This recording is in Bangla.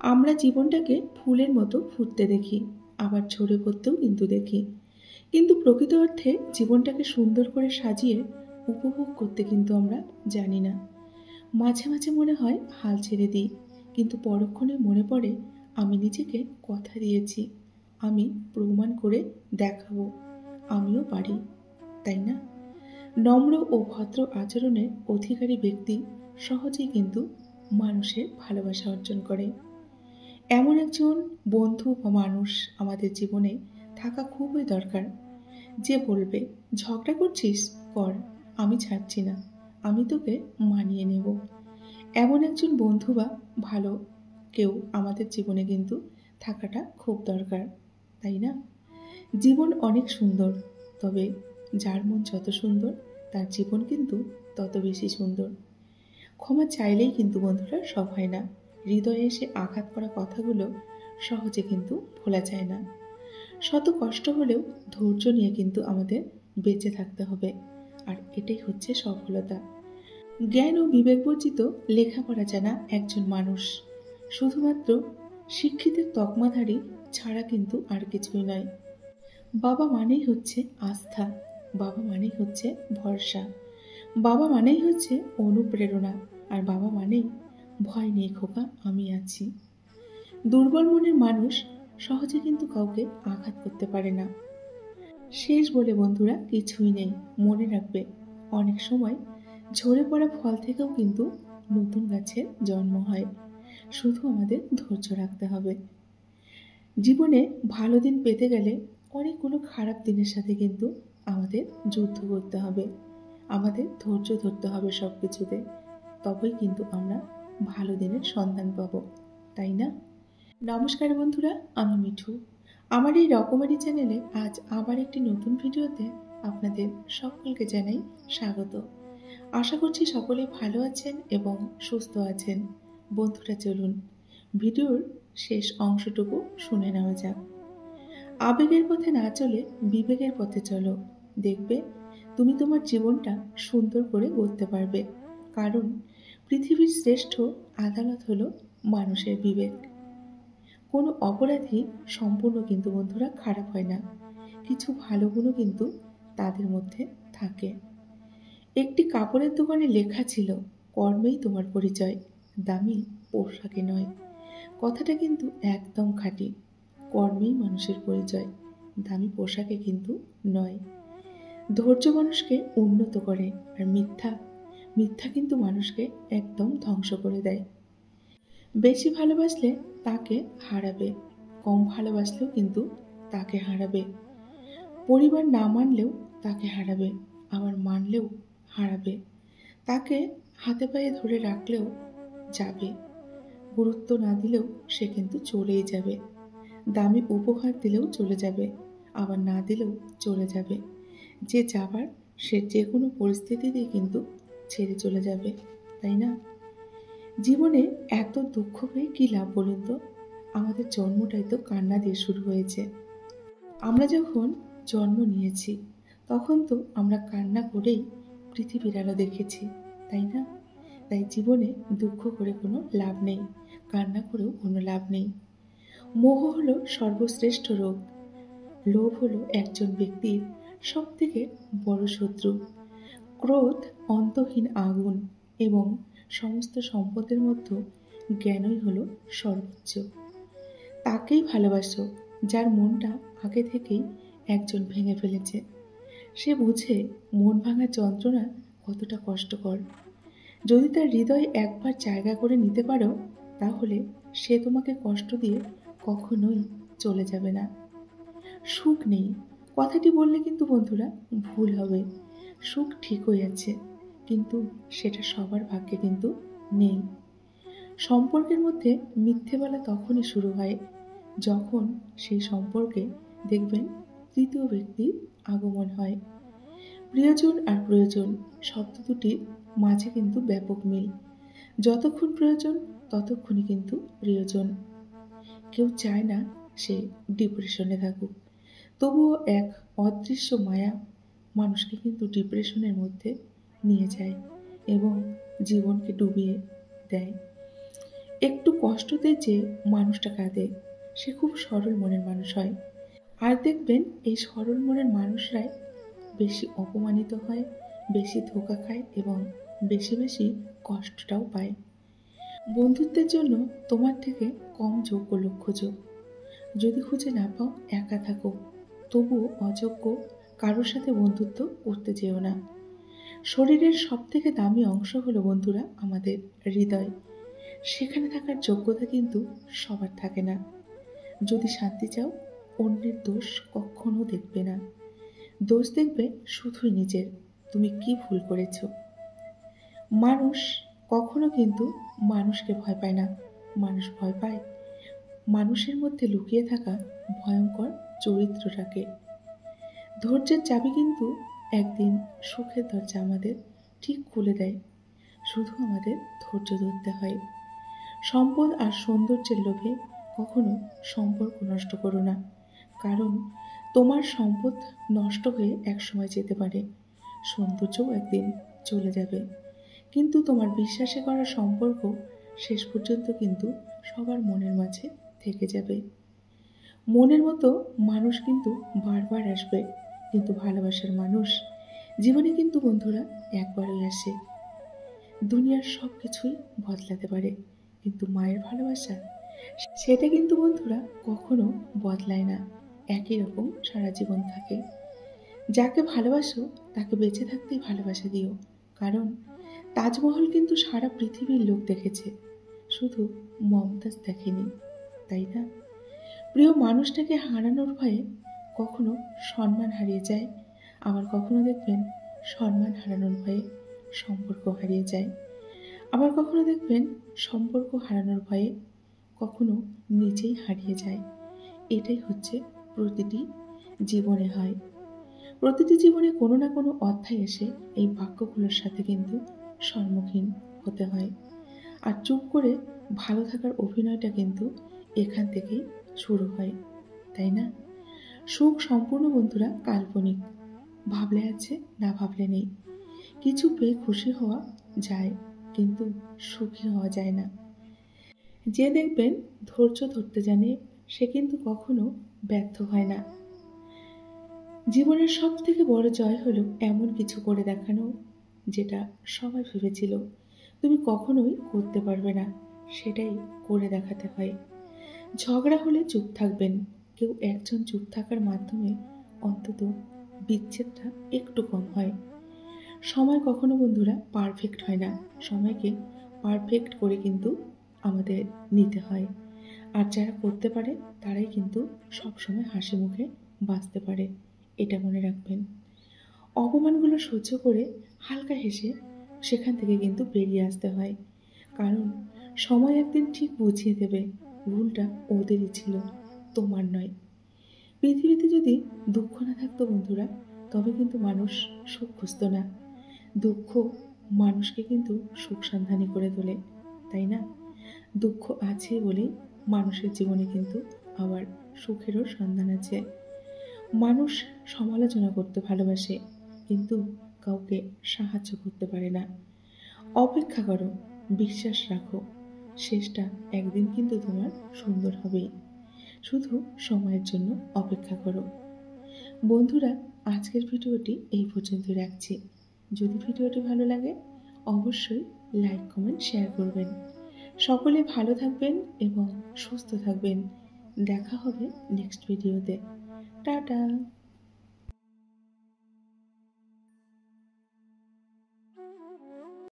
আমরা জীবনটাকে ফুলের মতো ফুটতে দেখি, আবার ঝরে পড়তেও কিন্তু দেখি। কিন্তু প্রকৃত অর্থে জীবনটাকে সুন্দর করে সাজিয়ে উপভোগ করতে কিন্তু আমরা জানি না। মাঝে মাঝে মনে হয় হাল ছেড়ে দিই, কিন্তু পরক্ষণে মনে পড়ে আমি নিজেকে কথা দিয়েছি, আমি প্রমাণ করে দেখাবো আমিও পারি, তাই না? নম্র ও ভদ্র আচরণের অধিকারী ব্যক্তি সহজেই কিন্তু মানুষের ভালোবাসা অর্জন করে। এমন একজন বন্ধু বা মানুষ আমাদের জীবনে থাকা খুবই দরকার, যে বলবে ঝগড়া করছিস, কর, আমি ছাড়ছি না, আমি তোকে মানিয়ে নেব। এমন একজন বন্ধু বা ভালো কেউ আমাদের জীবনে কিন্তু থাকাটা খুব দরকার, তাই না? জীবন অনেক সুন্দর, তবে যার মন যত সুন্দর তার জীবন কিন্তু তত বেশি সুন্দর। ক্ষমা চাইলেই কিন্তু বন্ধুরা সব হয় না। হৃদয়ে এসে আঘাত করা কথাগুলো সহজে কিন্তু ভোলা যায় না। শত কষ্ট হলেও ধৈর্য নিয়ে কিন্তু আমাদের বেঁচে থাকতে হবে, আর এটাই হচ্ছে সফলতা। জ্ঞান ও বিবেক বর্জিত লেখাপড়া জানা একজন মানুষ শুধুমাত্র শিক্ষিতের তকমাধারী ছাড়া কিন্তু আর কিছুই নয়। বাবা মানেই হচ্ছে আস্থা, বাবা মানেই হচ্ছে ভরসা, বাবা মানেই হচ্ছে অনুপ্রেরণা, আর বাবা মানেই ভয় নেই খোকা, আমি আছি। দুর্বল মনের মানুষ সহজে কিন্তু কাউকে আঘাত করতে পারে না। শেষ বলে বন্ধুরা কিছুই নেই, মনে রাখবে অনেক সময় ঝরে পড়া ফল থেকেও কিন্তু নতুন গাছের জন্ম হয়। শুধু আমাদের ধৈর্য রাখতে হবে। জীবনে ভালো দিন পেতে গেলে অনেকগুলো খারাপ দিনের সাথে কিন্তু আমাদের যুদ্ধ করতে হবে, আমাদের ধৈর্য ধরতে হবে সব কিছুতে, তবেই কিন্তু আমরা ভালো দিনের সন্ধান পাব, তাই না? নমস্কার বন্ধুরা, আমি মিঠু। আমার এই রকমারি চ্যানেলে আজ আবার একটি নতুন ভিডিওতে আপনাদের সকলকে জানাই স্বাগত। আশা করছি সকলে ভালো আছেন এবং সুস্থ আছেন। বন্ধুরা চলুন ভিডিওর শেষ অংশটুকু শুনে নেওয়া যাক। আবেগের পথে না চলে বিবেকের পথে চলো, দেখবে তুমি তোমার জীবনটা সুন্দর করে গড়তে পারবে। কারণ পৃথিবীর শ্রেষ্ঠ আদালত হলো মানুষের বিবেক। কোনো অপরাধী সম্পূর্ণ কিন্তু বন্ধুরা খারাপ হয় না, কিছু ভালো গুণও কিন্তু তাদের মধ্যে থাকে। একটি কাপড়ের দোকানে লেখা ছিল, কর্মেই তোমার পরিচয়, দামি পোশাকে নয়। কথাটা কিন্তু একদম খাঁটি। কর্মেই মানুষের পরিচয়, দামি পোশাকে কিন্তু নয়। ধৈর্য মানুষকে উন্নত করে, আর মিথ্যা মিথ্যা কিন্তু মানুষকে একদম ধ্বংস করে দেয়। বেশি ভালোবাসলে তাকে হারাবে, কম ভালোবাসলেও কিন্তু তাকে হারাবে। পরিবার না মানলেও তাকে হারাবে, আবার মানলেও হারাবে। তাকে হাতে পায়ে ধরে রাখলেও যাবে, গুরুত্ব না দিলেও সে কিন্তু চলেই যাবে। দামি উপহার দিলেও চলে যাবে, আবার না দিলেও চলে যাবে। যে যাবার সে যে কোনো পরিস্থিতিতেই কিন্তু ছেড়ে চলে যাবে, তাই না? জীবনে এত দুঃখ পেয়ে কী লাভ বলুন তো? আমাদের জন্মটাই তো কান্না দিয়ে শুরু হয়েছে। আমরা যখন জন্ম নিয়েছি তখন তো আমরা কান্না করেই পৃথিবীর আলো দেখেছি, তাই না? তাই জীবনে দুঃখ করে কোনো লাভ নেই, কান্না করেও কোনো লাভ নেই। মোহ হলো সর্বশ্রেষ্ঠ রোগ। লোভ হলো একজন ব্যক্তির সব থেকে বড় শত্রু। ক্রোধ অন্তহীন আগুন, এবং সমস্ত সম্পদের মধ্যে জ্ঞানই হলো সর্বোচ্চ। তাকেই ভালোবাসো যার মনটা আগে থেকেই একজন ভেঙে ফেলেছে। সে বুঝে মন ভাঙার যন্ত্রণা কতটা কষ্টকর। যদি তার হৃদয়ে একবার জায়গা করে নিতে পারো, তাহলে সে তোমাকে কষ্ট দিয়ে কখনোই চলে যাবে না। সুখ নেই কথাটি বললে কিন্তু বন্ধুরা ভুল হবে। সুখ ঠিকই আছে, কিন্তু সেটা সবার ভাগ্যে কিন্তু নেই। সম্পর্কের মধ্যে মিথ্যে বলা তখনই শুরু হয় যখন সেই সম্পর্কে দেখবেন তৃতীয় ব্যক্তির আগমন হয়। প্রিয়জন আর প্রয়োজন শব্দ দুটির মাঝে কিন্তু ব্যাপক মিল। যতক্ষণ প্রয়োজন ততক্ষণই কিন্তু প্রিয়জন। কেউ চায় না সে ডিপ্রেশনে থাকুক, তবুও এক অদৃশ্য মায়া মানুষকে কিন্তু ডিপ্রেশনের মধ্যে নিয়ে যায় এবং জীবনকে ডুবিয়ে দেয়। একটু কষ্টতে যে মানুষটা কাঁদে সে খুব সরল মনের মানুষ হয়। আর দেখবেন এই সরল মনের মানুষরাই বেশি অপমানিত হয়, বেশি ধোঁকা খায় এবং বেশি বেশি কষ্টটাও পায়। বন্ধুত্বের জন্য তোমার থেকে কম যোগ্য লোক খোঁজো। যদি খুঁজে না পাও, একা থাকো, তবুও অযোগ্য কারোর সাথে বন্ধুত্ব করতে যেও না। শরীরের সব থেকে দামি অংশ হলো বন্ধুরা আমাদের হৃদয়। সেখানে থাকার যোগ্যতা কিন্তু সবার থাকে না। যদি শান্তি চাও, অন্যের দোষ কখনো দেখবে না। দোষ দেখবে শুধুই নিজের, তুমি কি ভুল করেছো। মানুষ কখনো কিন্তু মানুষকে ভয় পায় না, মানুষ ভয় পায় মানুষের মধ্যে লুকিয়ে থাকা ভয়ঙ্কর চরিত্রটাকে। ধৈর্যের চাবি কিন্তু একদিন সুখের দরজা আমাদের ঠিক খুলে দেয়, শুধু আমাদের ধৈর্য ধরতে হয়। সম্পদ আর সৌন্দর্যের লোভে কখনো সম্পর্ক নষ্ট করো না, কারণ তোমার সম্পদ নষ্ট হয়ে একসময় যেতে পারে, সৌন্দর্যও একদিন চলে যাবে, কিন্তু তোমার বিশ্বাসে করা সম্পর্ক শেষ পর্যন্ত কিন্তু সবার মনের মাঝে থেকে যাবে। মনের মতো মানুষ কিন্তু বারবার আসবে, কিন্তু ভালোবাসার মানুষ জীবনে কিন্তু বন্ধুরা একবারই আসে। দুনিয়ার সব কিছুই বদলাতে পারে, কিন্তু মায়ের ভালোবাসা সেটা কিন্তু বন্ধুরা কখনো বদলায় না, একই রকম সারা জীবন থাকে। যাকে ভালোবাসো তাকে বেঁচে থাকতেই ভালোবাসা দিও, কারণ তাজমহল কিন্তু সারা পৃথিবীর লোক দেখেছে, শুধু মমতাজ দেখেনি, তাই না? প্রিয় মানুষটাকে হারানোর ভয়ে কখনো সম্মান হারিয়ে যায়, আবার কখনো দেখবেন সম্মান হারানোর ভয়ে সম্পর্ক হারিয়ে যায়, আবার কখনো দেখবেন সম্পর্ক হারানোর ভয়ে কখনো নিজেই হারিয়ে যায়। এটাই হচ্ছে প্রতিটি জীবনে হয়। প্রতিটি জীবনে কোনো না কোনো অধ্যায় এসে এই বাক্যগুলোর সাথে কিন্তু সম্মুখীন হতে হয়। আর চুপ করে ভালো থাকার অভিনয়টা কিন্তু এখান থেকেই শুরু হয়, তাই না? সুখ সম্পূর্ণ বন্ধুরা কাল্পনিক, ভাবলে আছে না ভাবলে নেই। কিছু পেয়ে খুশি হওয়া যায়, কিন্তু সুখী হওয়া যায় না। যে দেখবেন ধৈর্য ধরতে জানে সে কিন্তু কখনো ব্যর্থ হয় না। জীবনের সব থেকে বড় জয় হলো এমন কিছু করে দেখানো যেটা সবাই ভেবেছিল তুমি কখনোই করতে পারবে না, সেটাই করে দেখাতে হয়। ঝগড়া হলে চুপ থাকবেন, কেউ একজন চুপ থাকার মাধ্যমে অন্তত বিচ্ছেদটা একটু কম হয়। সময় কখনো বন্ধুরা পারফেক্ট হয় না, সময়কে পারফেক্ট করে কিন্তু আমাদের নিতে হয়। আর যারা করতে পারে তারাই কিন্তু সবসময় হাসি মুখে বাঁচতে পারে, এটা মনে রাখবেন। অপমানগুলো সহ্য করে হালকা হেসে সেখান থেকে কিন্তু বেরিয়ে আসতে হয়, কারণ সময় একদিন ঠিক বুঝিয়ে দেবে ভুলটা ওদেরই ছিল, তোমার নয়। পৃথিবীতে যদি দুঃখ না থাকতো বন্ধুরা, তবে কিন্তু মানুষ সুখ খুঁজতো না। দুঃখ মানুষকে কিন্তু সুখ সন্ধানী করে তোলে, তাই না? দুঃখ আছে বলেই মানুষের জীবনে কিন্তু আবার সুখেরও সন্ধান আছে। মানুষ সমালোচনা করতে ভালোবাসে, কিন্তু কাউকে সাহায্য করতে পারে না। অপেক্ষা করো, বিশ্বাস রাখো, শেষটা একদিন কিন্তু তোমার সুন্দর হবেই। শুধু সময়ের জন্য অপেক্ষা করো। বন্ধুরা, আজকের ভিডিওটি এই পর্যন্ত রাখছি। যদি ভিডিওটি ভালো লাগে অবশ্যই লাইক, কমেন্ট, শেয়ার করবেন। সকলে ভালো থাকবেন এবং সুস্থ থাকবেন। দেখা হবে নেক্সট ভিডিওতে। টাটা।